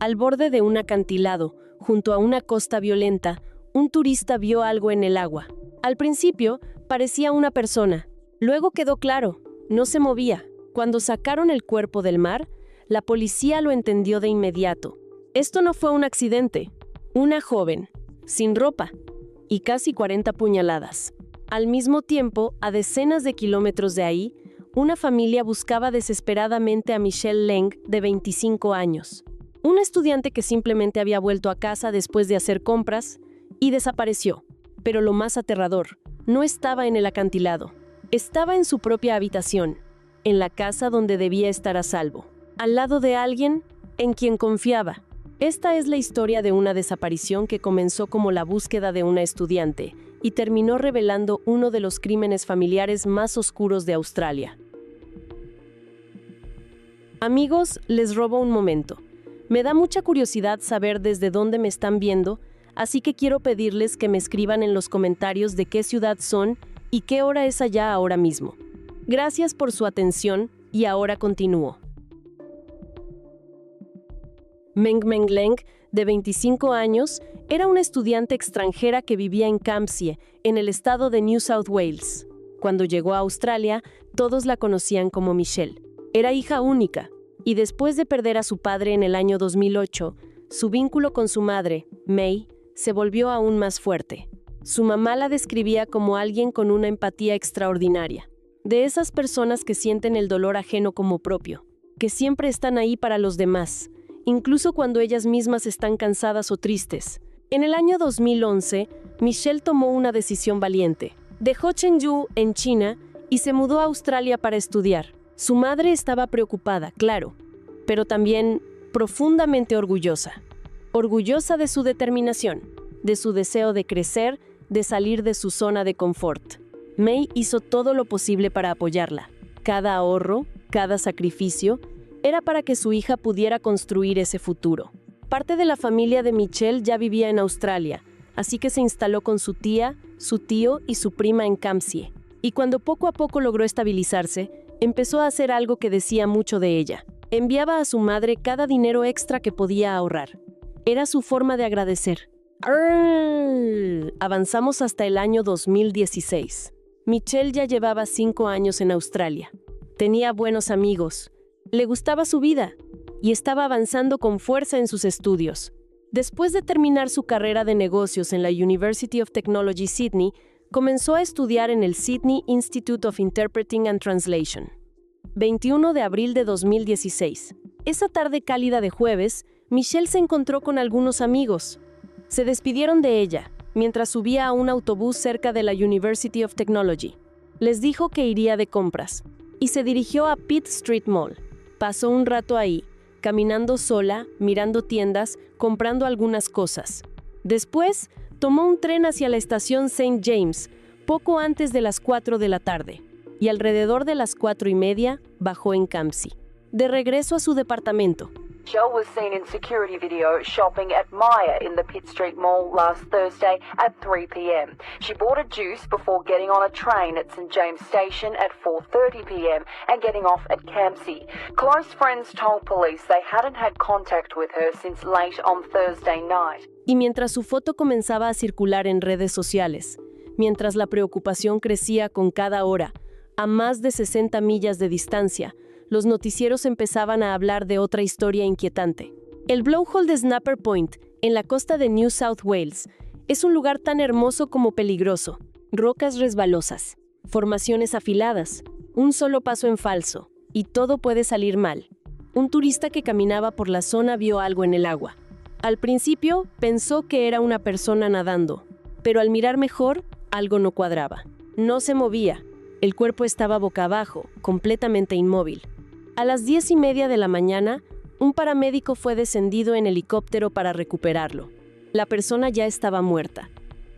Al borde de un acantilado, junto a una costa violenta, un turista vio algo en el agua. Al principio, parecía una persona. Luego quedó claro, no se movía. Cuando sacaron el cuerpo del mar, la policía lo entendió de inmediato. Esto no fue un accidente. Una joven, sin ropa, y casi 40 puñaladas. Al mismo tiempo, a decenas de kilómetros de ahí, una familia buscaba desesperadamente a Michelle Leng, de 25 años. Una estudiante que simplemente había vuelto a casa después de hacer compras y desapareció. Pero lo más aterrador, no estaba en el acantilado. Estaba en su propia habitación, en la casa donde debía estar a salvo, al lado de alguien en quien confiaba. Esta es la historia de una desaparición que comenzó como la búsqueda de una estudiante y terminó revelando uno de los crímenes familiares más oscuros de Australia. Amigos, les robo un momento. Me da mucha curiosidad saber desde dónde me están viendo, así que quiero pedirles que me escriban en los comentarios de qué ciudad son y qué hora es allá ahora mismo. Gracias por su atención y ahora continúo. Meng Meng Leng, de 25 años, era una estudiante extranjera que vivía en Campsie, en el estado de New South Wales. Cuando llegó a Australia, todos la conocían como Michelle. Era hija única, y después de perder a su padre en el año 2008, su vínculo con su madre, May, se volvió aún más fuerte. Su mamá la describía como alguien con una empatía extraordinaria. De esas personas que sienten el dolor ajeno como propio, que siempre están ahí para los demás, incluso cuando ellas mismas están cansadas o tristes. En el año 2011, Michelle tomó una decisión valiente. Dejó Chengdu, en China, y se mudó a Australia para estudiar. Su madre estaba preocupada, claro, pero también profundamente orgullosa. Orgullosa de su determinación, de su deseo de crecer, de salir de su zona de confort. May hizo todo lo posible para apoyarla. Cada ahorro, cada sacrificio, era para que su hija pudiera construir ese futuro. Parte de la familia de Michelle ya vivía en Australia, así que se instaló con su tía, su tío y su prima en Campsie. Y cuando poco a poco logró estabilizarse, empezó a hacer algo que decía mucho de ella. Enviaba a su madre cada dinero extra que podía ahorrar. Era su forma de agradecer. Avanzamos hasta el año 2016. Michelle ya llevaba 5 años en Australia. Tenía buenos amigos. Le gustaba su vida y estaba avanzando con fuerza en sus estudios. Después de terminar su carrera de negocios en la University of Technology Sydney, comenzó a estudiar en el Sydney Institute of Interpreting and Translation. 21 de abril de 2016. Esa tarde cálida de jueves, Michelle se encontró con algunos amigos. Se despidieron de ella, mientras subía a un autobús cerca de la University of Technology. Les dijo que iría de compras, y se dirigió a Pitt Street Mall. Pasó un rato ahí, caminando sola, mirando tiendas, comprando algunas cosas. Después, tomó un tren hacia la estación St. James, poco antes de las 4 de la tarde, y alrededor de las 4:30 bajó en Campsie. De regreso a su departamento. Michelle was seen in security video shopping at Myer in the Pitt Street Mall last Thursday at 3 p.m. She bought a juice before getting on a train at St James Station at 4:30 p.m. and getting off at Campsie. Close friends told police they hadn't had contact with her since late on Thursday night. Y mientras su foto comenzaba a circular en redes sociales, mientras la preocupación crecía con cada hora, a más de 60 millas de distancia, los noticieros empezaban a hablar de otra historia inquietante. El blowhole de Snapper Point, en la costa de New South Wales, es un lugar tan hermoso como peligroso. Rocas resbalosas, formaciones afiladas, un solo paso en falso, y todo puede salir mal. Un turista que caminaba por la zona vio algo en el agua. Al principio, pensó que era una persona nadando, pero al mirar mejor, algo no cuadraba. No se movía. El cuerpo estaba boca abajo, completamente inmóvil. A las 10:30 de la mañana, un paramédico fue descendido en helicóptero para recuperarlo. La persona ya estaba muerta.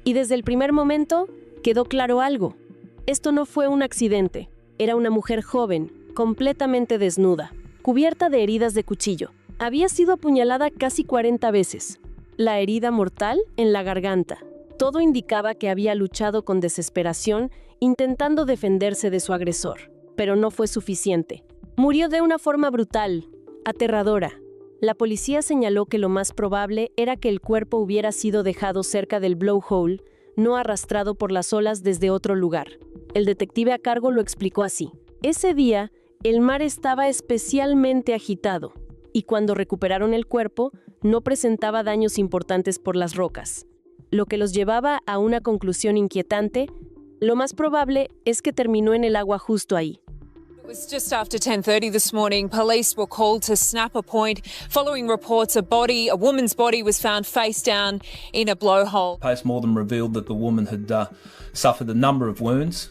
Y desde el primer momento, quedó claro algo. Esto no fue un accidente. Era una mujer joven, completamente desnuda, cubierta de heridas de cuchillo. Había sido apuñalada casi 40 veces. La herida mortal en la garganta. Todo indicaba que había luchado con desesperación, intentando defenderse de su agresor. Pero no fue suficiente. Murió de una forma brutal, aterradora. La policía señaló que lo más probable era que el cuerpo hubiera sido dejado cerca del blowhole, no arrastrado por las olas desde otro lugar. El detective a cargo lo explicó así. Ese día, el mar estaba especialmente agitado, y cuando recuperaron el cuerpo, no presentaba daños importantes por las rocas. Lo que los llevaba a una conclusión inquietante: lo más probable es que terminó en el agua justo ahí. It was just after 10:30 this morning. Police were called to Snapper Point following reports a woman's body was found face down in a blowhole. Post-mortem revealed that the woman had suffered a number of wounds,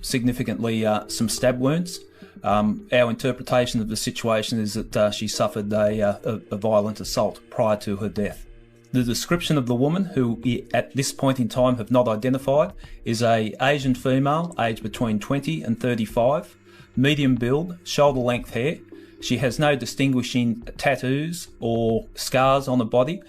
significantly some stab wounds. Our interpretation of the situation is that she suffered a violent assault prior to her death. The description of the woman, who at this point in time have not identified, is an Asian female aged between 20 and 35, medium build, shoulder-length hair. She has no distinguishing tattoos or scars on her body.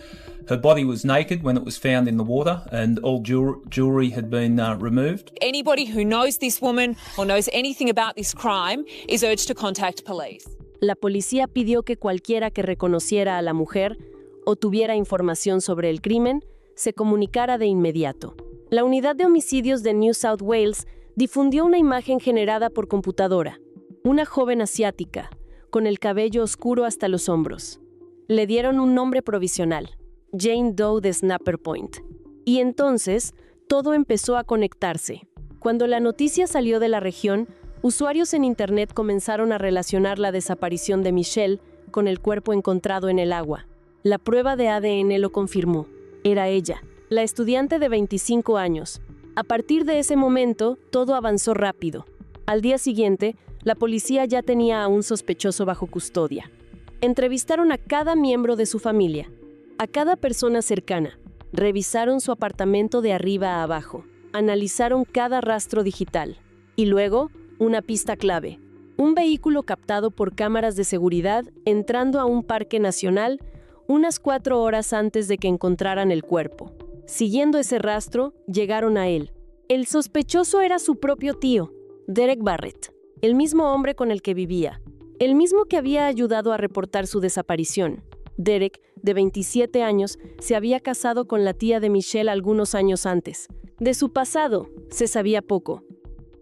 Her body was naked when it was found in the water, and all jewellery had been removed. Anybody who knows this woman or knows anything about this crime is urged to contact police. La policía pidió que cualquiera que reconociera a la mujer o tuviera información sobre el crimen se comunicara de inmediato. La unidad de homicidios de New South Wales difundió una imagen generada por computadora. Una joven asiática, con el cabello oscuro hasta los hombros. Le dieron un nombre provisional: Jane Doe de Snapper Point. Y entonces, todo empezó a conectarse. Cuando la noticia salió de la región, usuarios en Internet comenzaron a relacionar la desaparición de Michelle con el cuerpo encontrado en el agua. La prueba de ADN lo confirmó. Era ella, la estudiante de 25 años. A partir de ese momento, todo avanzó rápido. Al día siguiente, la policía ya tenía a un sospechoso bajo custodia. Entrevistaron a cada miembro de su familia, a cada persona cercana. Revisaron su apartamento de arriba a abajo. Analizaron cada rastro digital. Y luego, una pista clave: un vehículo captado por cámaras de seguridad entrando a un parque nacional unas 4 horas antes de que encontraran el cuerpo. Siguiendo ese rastro, llegaron a él. El sospechoso era su propio tío, Derek Barrett, el mismo hombre con el que vivía, el mismo que había ayudado a reportar su desaparición. Derek, de 27 años, se había casado con la tía de Michelle algunos años antes. De su pasado, se sabía poco.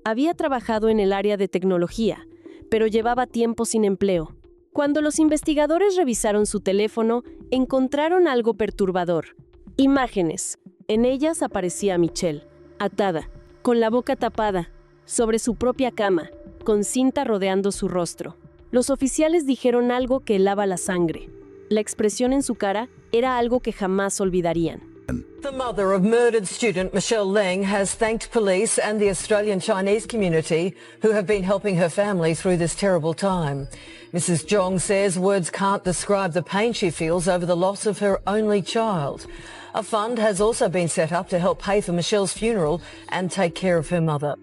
Había trabajado en el área de tecnología, pero llevaba tiempo sin empleo. Cuando los investigadores revisaron su teléfono, encontraron algo perturbador. Imágenes. En ellas aparecía Michelle, atada, con la boca tapada, sobre su propia cama, con cinta rodeando su rostro. Los oficiales dijeron algo que helaba la sangre. La expresión en su cara era algo que jamás olvidarían. The mother of murdered student Michelle Leng has thanked police and the Australian Chinese community who have been helping her family through this terrible time. Mrs. Zhong says words can't describe the pain she feels over the loss of her only child. A fund has also been set up to help pay for Michelle's funeral and take care of her mother.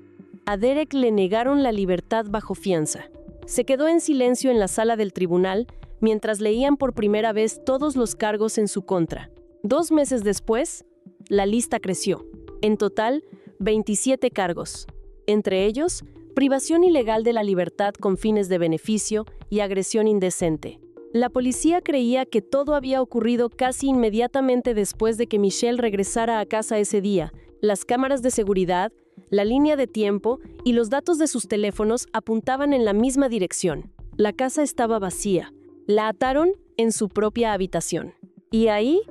A Derek le negaron la libertad bajo fianza. Se quedó en silencio en la sala del tribunal mientras leían por primera vez todos los cargos en su contra. 2 meses después, la lista creció. En total, 27 cargos. Entre ellos, privación ilegal de la libertad con fines de beneficio y agresión indecente. La policía creía que todo había ocurrido casi inmediatamente después de que Michelle regresara a casa ese día. Las cámaras de seguridad, la línea de tiempo y los datos de sus teléfonos apuntaban en la misma dirección. La casa estaba vacía. La ataron en su propia habitación. Y ahí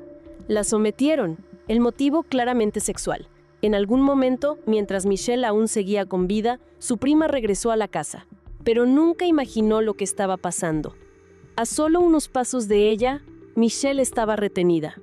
la sometieron, el motivo claramente sexual. En algún momento, mientras Michelle aún seguía con vida, su prima regresó a la casa, pero nunca imaginó lo que estaba pasando. A solo unos pasos de ella, Michelle estaba retenida.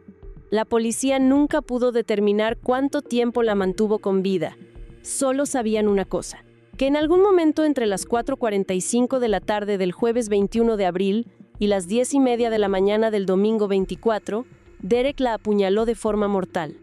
La policía nunca pudo determinar cuánto tiempo la mantuvo con vida. Solo sabían una cosa, que en algún momento entre las 4:45 de la tarde del jueves 21 de abril y las 10:30 de la mañana del domingo 24, Derek la apuñaló de forma mortal.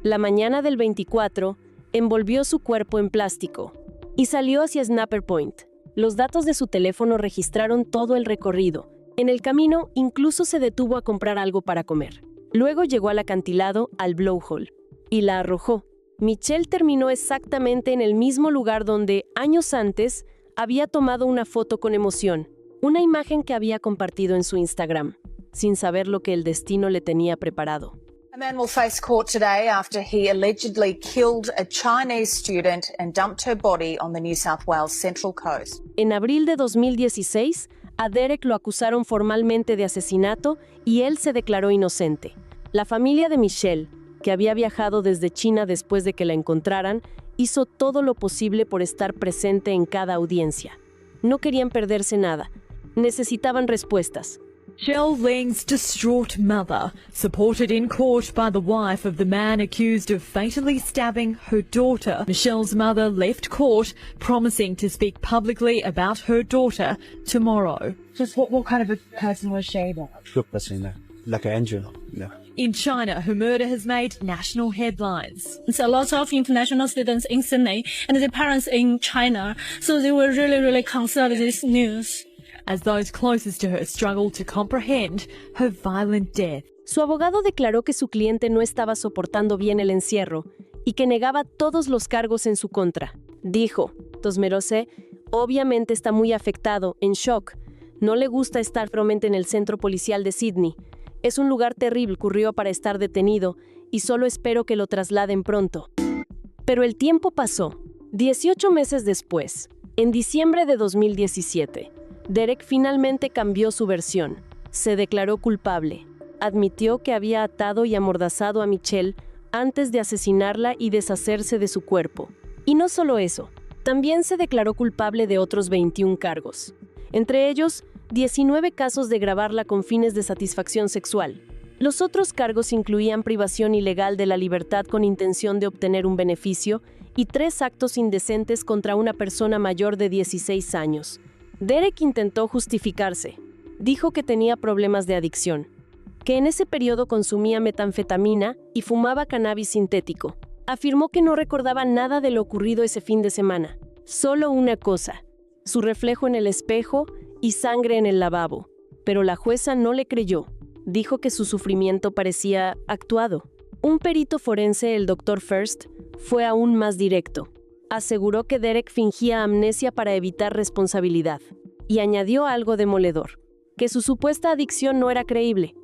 La mañana del 24, envolvió su cuerpo en plástico y salió hacia Snapper Point. Los datos de su teléfono registraron todo el recorrido. En el camino, incluso se detuvo a comprar algo para comer. Luego llegó al acantilado, al blowhole, y la arrojó. Michelle terminó exactamente en el mismo lugar donde, años antes, había tomado una foto con emoción, una imagen que había compartido en su Instagram. sin saber lo que el destino le tenía preparado. A man will face court today after he allegedly killed a Chinese student and dumped her body on the New South Wales Central Coast. En abril de 2016, a Derek lo acusaron formalmente de asesinato y él se declaró inocente. La familia de Michelle, que había viajado desde China después de que la encontraran, hizo todo lo posible por estar presente en cada audiencia. No querían perderse nada. Necesitaban respuestas. Michelle Ling's distraught mother, supported in court by the wife of the man accused of fatally stabbing her daughter. Michelle's mother left court, promising to speak publicly about her daughter tomorrow. Just what kind of a person was she? Good person, like an angel. Yeah. In China, her murder has made national headlines. It's a lot of international students in Sydney and their parents in China, so they were really concerned with this news. As those closest to her struggle to comprehend her violent death. Su abogado declaró que su cliente no estaba soportando bien el encierro y que negaba todos los cargos en su contra. Dijo, Tosmerose, obviamente está muy afectado, en shock. No le gusta estar probablemente en el centro policial de Sydney. Es un lugar terrible, ocurrió para estar detenido y solo espero que lo trasladen pronto. Pero el tiempo pasó. 18 meses después, en diciembre de 2017, Derek finalmente cambió su versión. Se declaró culpable. Admitió que había atado y amordazado a Michelle antes de asesinarla y deshacerse de su cuerpo. Y no solo eso, también se declaró culpable de otros 21 cargos. Entre ellos, 19 casos de grabarla con fines de satisfacción sexual. Los otros cargos incluían privación ilegal de la libertad con intención de obtener un beneficio y 3 actos indecentes contra una persona mayor de 16 años. Derek intentó justificarse. Dijo que tenía problemas de adicción, que en ese periodo consumía metanfetamina y fumaba cannabis sintético. Afirmó que no recordaba nada de lo ocurrido ese fin de semana. Solo una cosa, su reflejo en el espejo y sangre en el lavabo. Pero la jueza no le creyó. Dijo que su sufrimiento parecía actuado. Un perito forense, el Dr. First, fue aún más directo. Aseguró que Derek fingía amnesia para evitar responsabilidad. Y añadió algo demoledor, que su supuesta adicción no era creíble,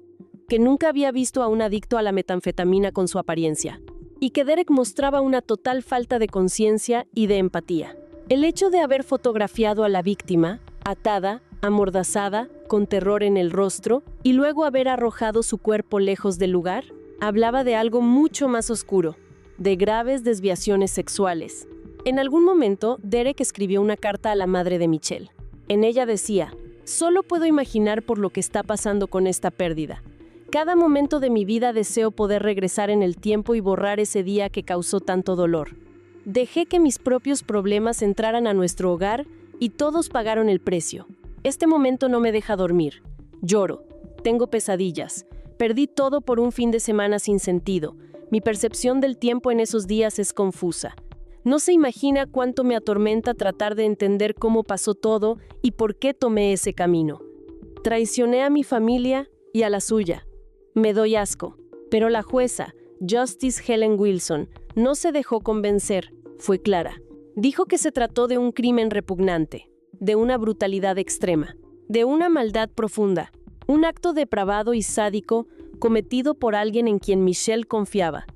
que nunca había visto a un adicto a la metanfetamina con su apariencia, y que Derek mostraba una total falta de conciencia y de empatía. El hecho de haber fotografiado a la víctima, atada, amordazada, con terror en el rostro, y luego haber arrojado su cuerpo lejos del lugar, hablaba de algo mucho más oscuro, de graves desviaciones sexuales. En algún momento, Derek escribió una carta a la madre de Michelle. En ella decía, solo puedo imaginar por lo que está pasando con esta pérdida. Cada momento de mi vida deseo poder regresar en el tiempo y borrar ese día que causó tanto dolor. Dejé que mis propios problemas entraran a nuestro hogar y todos pagaron el precio. Este momento no me deja dormir. Lloro. Tengo pesadillas. Perdí todo por un fin de semana sin sentido. Mi percepción del tiempo en esos días es confusa. No se imagina cuánto me atormenta tratar de entender cómo pasó todo y por qué tomé ese camino. Traicioné a mi familia y a la suya. Me doy asco. Pero la jueza, Justice Helen Wilson, no se dejó convencer. Fue clara. Dijo que se trató de un crimen repugnante, de una brutalidad extrema, de una maldad profunda, un acto depravado y sádico cometido por alguien en quien Michelle confiaba,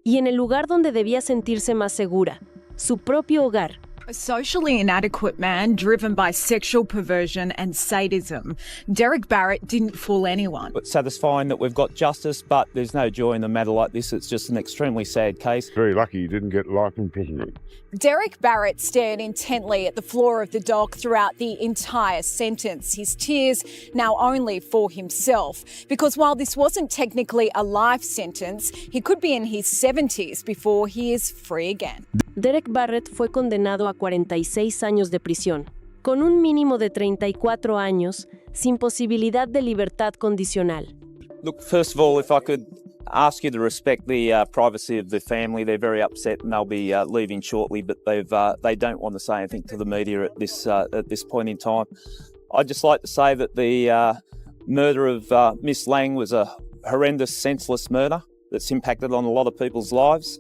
y en el lugar donde debía sentirse más segura, su propio hogar. A socially inadequate man driven by sexual perversion and sadism. Derek Barrett didn't fool anyone. It's satisfying that we've got justice, but there's no joy in a matter like this. It's just an extremely sad case. Very lucky you didn't get life imprisonment. Derek Barrett stared intently at the floor of the dock throughout the entire sentence, his tears now only for himself. Because while this wasn't technically a life sentence, he could be in his 70s before he is free again. Derek Barrett fue condenado a 46 años de prisión, con un mínimo de 34 años, sin posibilidad de libertad condicional. Look, first of all, if I could ask you to respect the privacy of the family. They're very upset and they'll be leaving shortly, but they don't want to say anything to the media at this point in time. I'd just like to say that the murder of Miss Lang was a horrendous, senseless murder that's impacted on a lot of people's lives.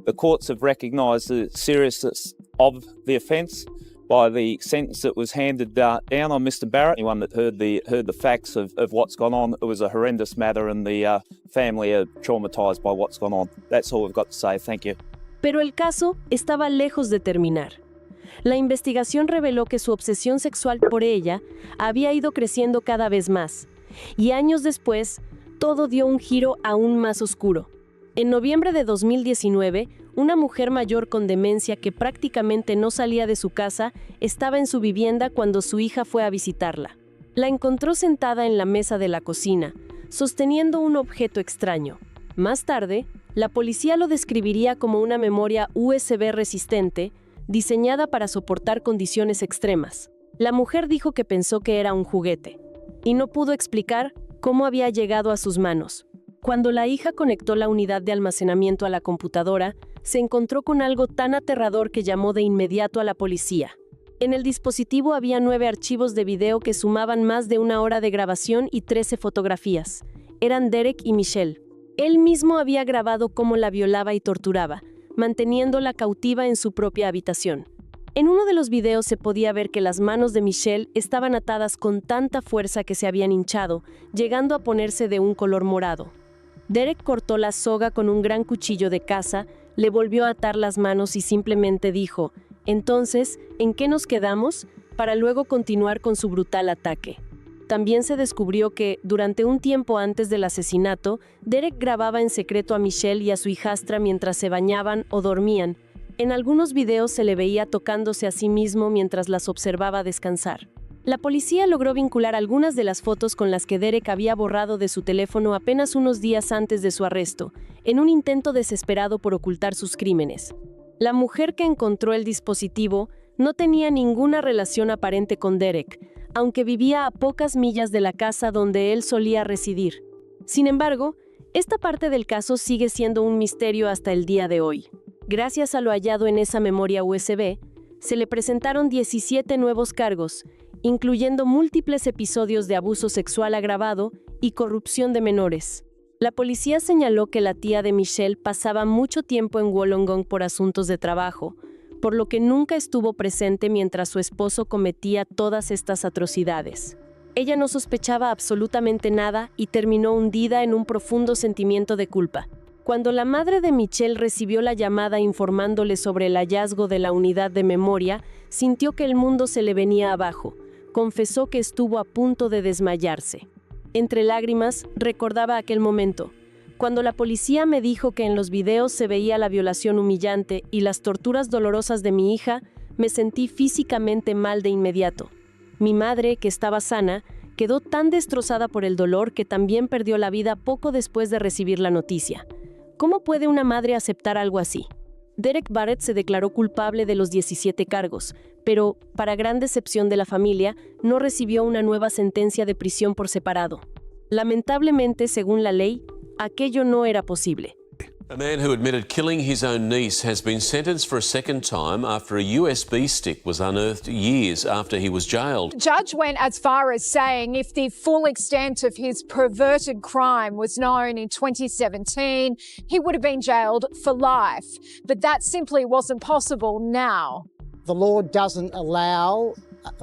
The courts have recognised the seriousness of the offence, by the sentence that was handed down on Mr. Barrett. Anyone that heard the facts of what's gone on, it was a horrendous matter and the family are traumatised by what's gone on. That's all we've got to say. Thank you. Pero el caso estaba lejos de terminar. La investigación reveló que su obsesión sexual por ella había ido creciendo cada vez más, y años después, todo dio un giro aún más oscuro. En noviembre de 2019, una mujer mayor con demencia que prácticamente no salía de su casa estaba en su vivienda cuando su hija fue a visitarla. La encontró sentada en la mesa de la cocina, sosteniendo un objeto extraño. Más tarde, la policía lo describiría como una memoria USB resistente, diseñada para soportar condiciones extremas. La mujer dijo que pensó que era un juguete, y no pudo explicar cómo había llegado a sus manos. Cuando la hija conectó la unidad de almacenamiento a la computadora, se encontró con algo tan aterrador que llamó de inmediato a la policía. En el dispositivo había 9 archivos de video que sumaban más de 1 hora de grabación y 13 fotografías. Eran Derek y Michelle. Él mismo había grabado cómo la violaba y torturaba, manteniéndola cautiva en su propia habitación. En uno de los videos se podía ver que las manos de Michelle estaban atadas con tanta fuerza que se habían hinchado, llegando a ponerse de un color morado. Derek cortó la soga con un gran cuchillo de caza, le volvió a atar las manos y simplemente dijo, «Entonces, ¿en qué nos quedamos?», para luego continuar con su brutal ataque. También se descubrió que, durante un tiempo antes del asesinato, Derek grababa en secreto a Michelle y a su hijastra mientras se bañaban o dormían. En algunos videos se le veía tocándose a sí mismo mientras las observaba descansar. La policía logró vincular algunas de las fotos con las que Derek había borrado de su teléfono apenas unos días antes de su arresto, en un intento desesperado por ocultar sus crímenes. La mujer que encontró el dispositivo no tenía ninguna relación aparente con Derek, aunque vivía a pocas millas de la casa donde él solía residir. Sin embargo, esta parte del caso sigue siendo un misterio hasta el día de hoy. Gracias a lo hallado en esa memoria USB, se le presentaron 17 nuevos cargos, incluyendo múltiples episodios de abuso sexual agravado y corrupción de menores. La policía señaló que la tía de Michelle pasaba mucho tiempo en Wollongong por asuntos de trabajo, por lo que nunca estuvo presente mientras su esposo cometía todas estas atrocidades. Ella no sospechaba absolutamente nada y terminó hundida en un profundo sentimiento de culpa. Cuando la madre de Michelle recibió la llamada informándole sobre el hallazgo de la unidad de memoria, sintió que el mundo se le venía abajo. Confesó que estuvo a punto de desmayarse. Entre lágrimas, recordaba aquel momento. Cuando la policía me dijo que en los videos se veía la violación humillante y las torturas dolorosas de mi hija, me sentí físicamente mal de inmediato. Mi madre, que estaba sana, quedó tan destrozada por el dolor que también perdió la vida poco después de recibir la noticia. ¿Cómo puede una madre aceptar algo así? Derek Barrett se declaró culpable de los 17 cargos, pero, para gran decepción de la familia, no recibió una nueva sentencia de prisión por separado. Lamentablemente, según la ley, aquello no era posible. A man who admitted killing his own niece has been sentenced for a second time after a USB stick was unearthed years after he was jailed. The judge went as far as saying if the full extent of his perverted crime was known in 2017, he would have been jailed for life. But that simply wasn't possible now. The law doesn't allow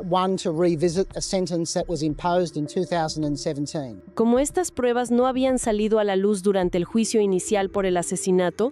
one to revisit a sentence that was imposed in 2017. Como estas pruebas no habían salido a la luz durante el juicio inicial por el asesinato,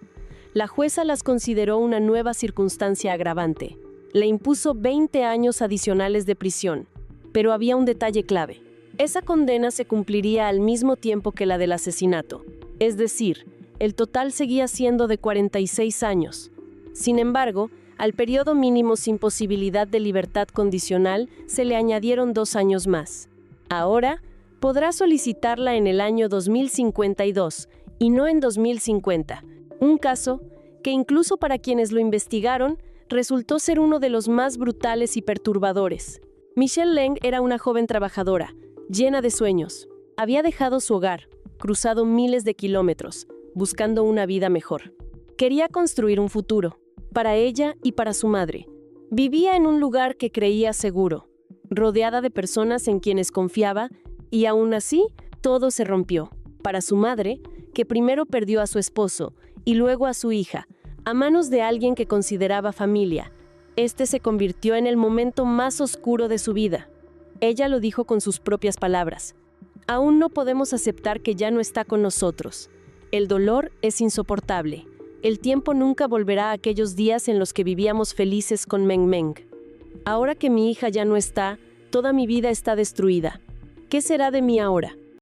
la jueza las consideró una nueva circunstancia agravante. Le impuso 20 años adicionales de prisión, pero había un detalle clave. Esa condena se cumpliría al mismo tiempo que la del asesinato, es decir, el total seguía siendo de 46 años. Sin embargo, al periodo mínimo sin posibilidad de libertad condicional se le añadieron 2 años más. Ahora, podrá solicitarla en el año 2052 y no en 2050. Un caso que incluso para quienes lo investigaron, resultó ser uno de los más brutales y perturbadores. Michelle Leng era una joven trabajadora, llena de sueños. Había dejado su hogar, cruzado miles de kilómetros, buscando una vida mejor. Quería construir un futuro, para ella y para su madre. Vivía en un lugar que creía seguro, rodeada de personas en quienes confiaba, y aún así, todo se rompió. Para su madre, que primero perdió a su esposo y luego a su hija, a manos de alguien que consideraba familia. Este se convirtió en el momento más oscuro de su vida. Ella lo dijo con sus propias palabras. Aún no podemos aceptar que ya no está con nosotros. El dolor es insoportable. El tiempo nunca volverá a aquellos días en los que vivíamos felices con Meng Meng. Ahora que mi hija ya no está, toda mi vida está destruida. ¿Qué será de mí ahora?